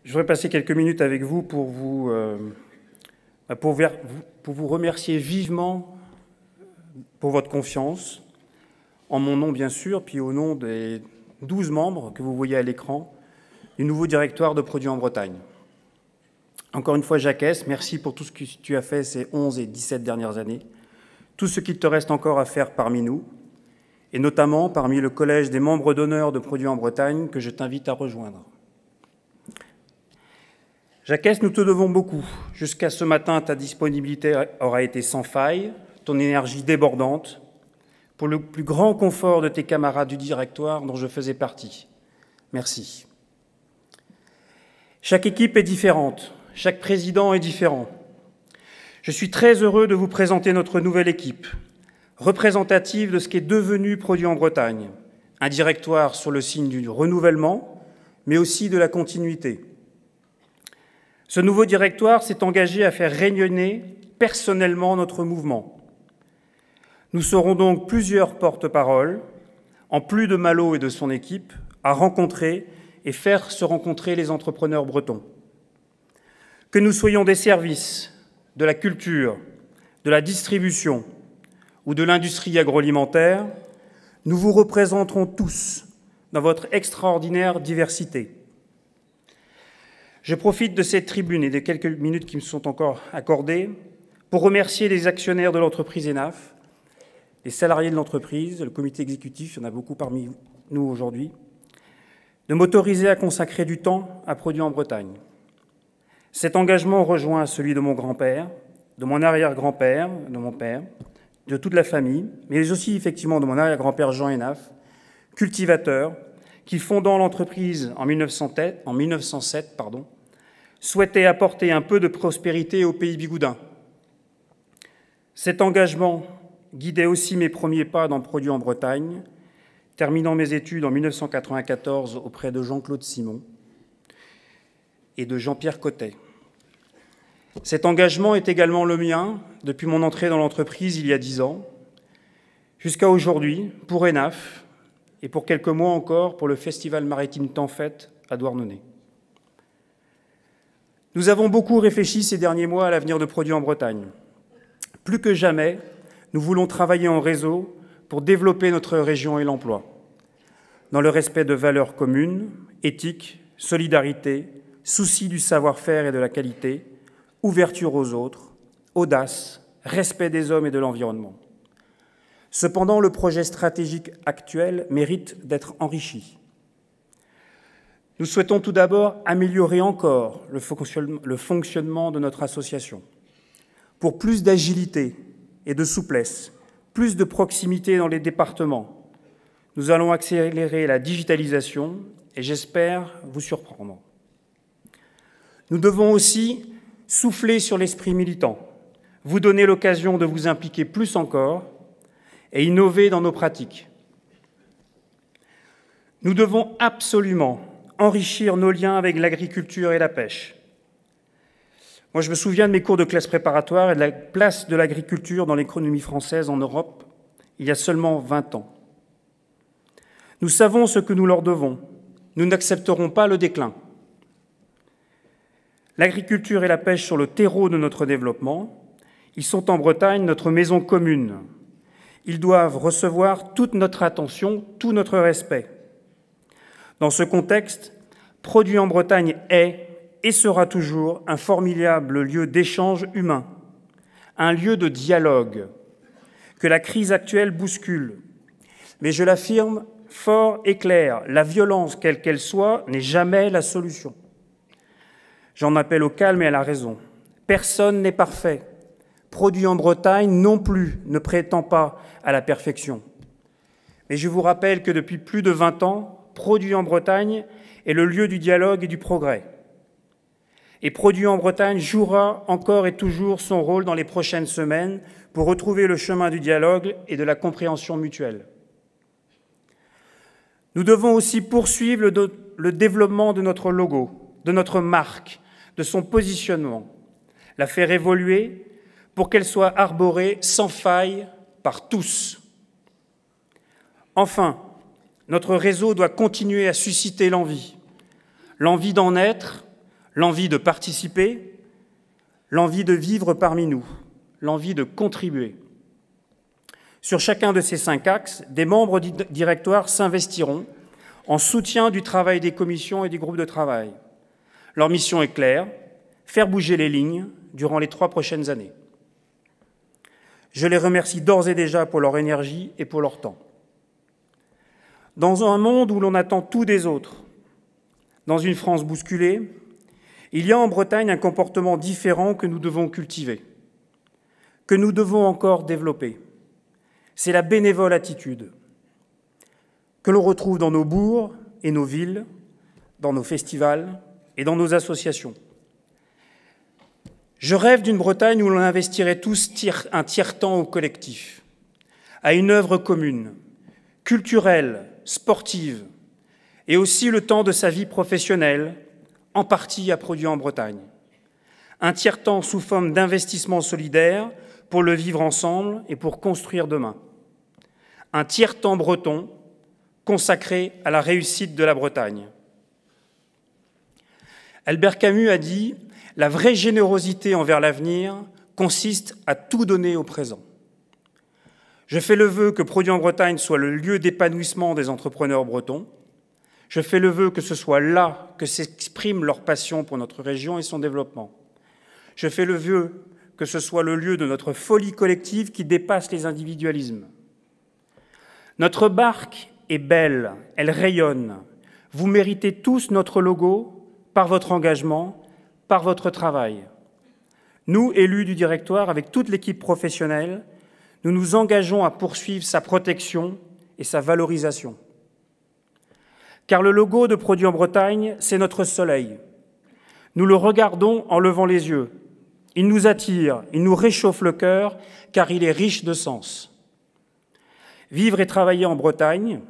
Je voudrais passer quelques minutes avec vous pour vous remercier vivement pour votre confiance, en mon nom bien sûr, puis au nom des 12 membres que vous voyez à l'écran du nouveau directoire de Produits en Bretagne. Encore une fois, Jacques, merci pour tout ce que tu as fait ces 11 et 17 dernières années, tout ce qu'il te reste encore à faire parmi nous, et notamment parmi le collège des membres d'honneur de Produits en Bretagne que je t'invite à rejoindre. Jacques, nous te devons beaucoup. Jusqu'à ce matin, ta disponibilité aura été sans faille, ton énergie débordante, pour le plus grand confort de tes camarades du directoire dont je faisais partie. Merci. Chaque équipe est différente, chaque président est différent. Je suis très heureux de vous présenter notre nouvelle équipe, représentative de ce qu'est devenu Produits en Bretagne, un directoire sur le signe du renouvellement, mais aussi de la continuité. Ce nouveau directoire s'est engagé à faire rayonner personnellement notre mouvement. Nous serons donc plusieurs porte-paroles, en plus de Malo et de son équipe, à rencontrer et faire se rencontrer les entrepreneurs bretons. Que nous soyons des services, de la culture, de la distribution ou de l'industrie agroalimentaire, nous vous représenterons tous dans votre extraordinaire diversité. Je profite de cette tribune et des quelques minutes qui me sont encore accordées pour remercier les actionnaires de l'entreprise ENAF, les salariés de l'entreprise, le comité exécutif, il y en a beaucoup parmi nous aujourd'hui, de m'autoriser à consacrer du temps à Produits en Bretagne. Cet engagement rejoint celui de mon grand-père, de mon arrière-grand-père, de mon père, de toute la famille, mais aussi effectivement de mon arrière-grand-père Jean ENAF, cultivateur, qui, fondant l'entreprise en 1907, souhaitait apporter un peu de prospérité au pays bigoudin. Cet engagement guidait aussi mes premiers pas dans Produits en Bretagne, terminant mes études en 1994 auprès de Jean-Claude Simon et de Jean-Pierre Cotet. Cet engagement est également le mien depuis mon entrée dans l'entreprise il y a 10 ans, jusqu'à aujourd'hui pour ENAF et pour quelques mois encore pour le Festival maritime Tempête à Douarnenez. Nous avons beaucoup réfléchi ces derniers mois à l'avenir de Produits en Bretagne. Plus que jamais, nous voulons travailler en réseau pour développer notre région et l'emploi, dans le respect de valeurs communes, éthique, solidarité, souci du savoir-faire et de la qualité, ouverture aux autres, audace, respect des hommes et de l'environnement. Cependant, le projet stratégique actuel mérite d'être enrichi. Nous souhaitons tout d'abord améliorer encore le fonctionnement de notre association. Pour plus d'agilité et de souplesse, plus de proximité dans les départements, nous allons accélérer la digitalisation et j'espère vous surprendre. Nous devons aussi souffler sur l'esprit militant, vous donner l'occasion de vous impliquer plus encore et innover dans nos pratiques. Nous devons absolument enrichir nos liens avec l'agriculture et la pêche. Moi, je me souviens de mes cours de classe préparatoire et de la place de l'agriculture dans l'économie française en Europe il y a seulement 20 ans. Nous savons ce que nous leur devons. Nous n'accepterons pas le déclin. L'agriculture et la pêche sont le terreau de notre développement. Ils sont en Bretagne notre maison commune. Ils doivent recevoir toute notre attention, tout notre respect. Dans ce contexte, Produits en Bretagne est et sera toujours un formidable lieu d'échange humain, un lieu de dialogue que la crise actuelle bouscule. Mais je l'affirme fort et clair, la violence, quelle qu'elle soit, n'est jamais la solution. J'en appelle au calme et à la raison. Personne n'est parfait. Produits en Bretagne non plus ne prétend pas à la perfection. Mais je vous rappelle que depuis plus de 20 ans, Produits en Bretagne est le lieu du dialogue et du progrès. Et Produits en Bretagne jouera encore et toujours son rôle dans les prochaines semaines pour retrouver le chemin du dialogue et de la compréhension mutuelle. Nous devons aussi poursuivre le développement de notre logo, de notre marque, de son positionnement, la faire évoluer pour qu'elle soit arborée sans faille par tous. Enfin, notre réseau doit continuer à susciter l'envie d'en être, l'envie de participer, l'envie de vivre parmi nous, l'envie de contribuer. Sur chacun de ces 5 axes, des membres du directoire s'investiront en soutien du travail des commissions et des groupes de travail. Leur mission est claire, faire bouger les lignes durant les 3 prochaines années. Je les remercie d'ores et déjà pour leur énergie et pour leur temps. Dans un monde où l'on attend tout des autres, dans une France bousculée, il y a en Bretagne un comportement différent que nous devons cultiver, que nous devons encore développer. C'est la bénévole attitude que l'on retrouve dans nos bourgs et nos villes, dans nos festivals et dans nos associations. Je rêve d'une Bretagne où l'on investirait tous un tiers-temps au collectif, à une œuvre commune, culturelle, sportive, et aussi le temps de sa vie professionnelle, en partie à produire en Bretagne. Un tiers-temps sous forme d'investissement solidaire pour le vivre ensemble et pour construire demain. Un tiers-temps breton consacré à la réussite de la Bretagne. Albert Camus a dit « La vraie générosité envers l'avenir consiste à tout donner au présent ». Je fais le vœu que Produits en Bretagne soit le lieu d'épanouissement des entrepreneurs bretons. Je fais le vœu que ce soit là que s'exprime leur passion pour notre région et son développement. Je fais le vœu que ce soit le lieu de notre folie collective qui dépasse les individualismes. Notre barque est belle, elle rayonne. Vous méritez tous notre logo par votre engagement, par votre travail. Nous, élus du directoire, avec toute l'équipe professionnelle, nous nous engageons à poursuivre sa protection et sa valorisation. Car le logo de Produits en Bretagne, c'est notre soleil. Nous le regardons en levant les yeux. Il nous attire, il nous réchauffe le cœur, car il est riche de sens. Vivre et travailler en Bretagne,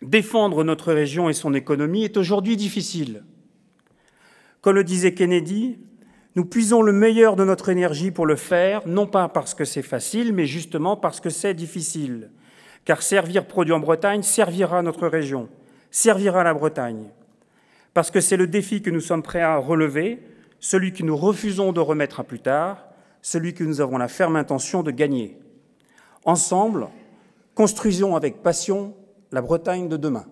défendre notre région et son économie est aujourd'hui difficile. Comme le disait Kennedy, nous puisons le meilleur de notre énergie pour le faire, non pas parce que c'est facile, mais justement parce que c'est difficile. Car servir Produits en Bretagne servira notre région, servira la Bretagne. Parce que c'est le défi que nous sommes prêts à relever, celui que nous refusons de remettre à plus tard, celui que nous avons la ferme intention de gagner. Ensemble, construisons avec passion la Bretagne de demain.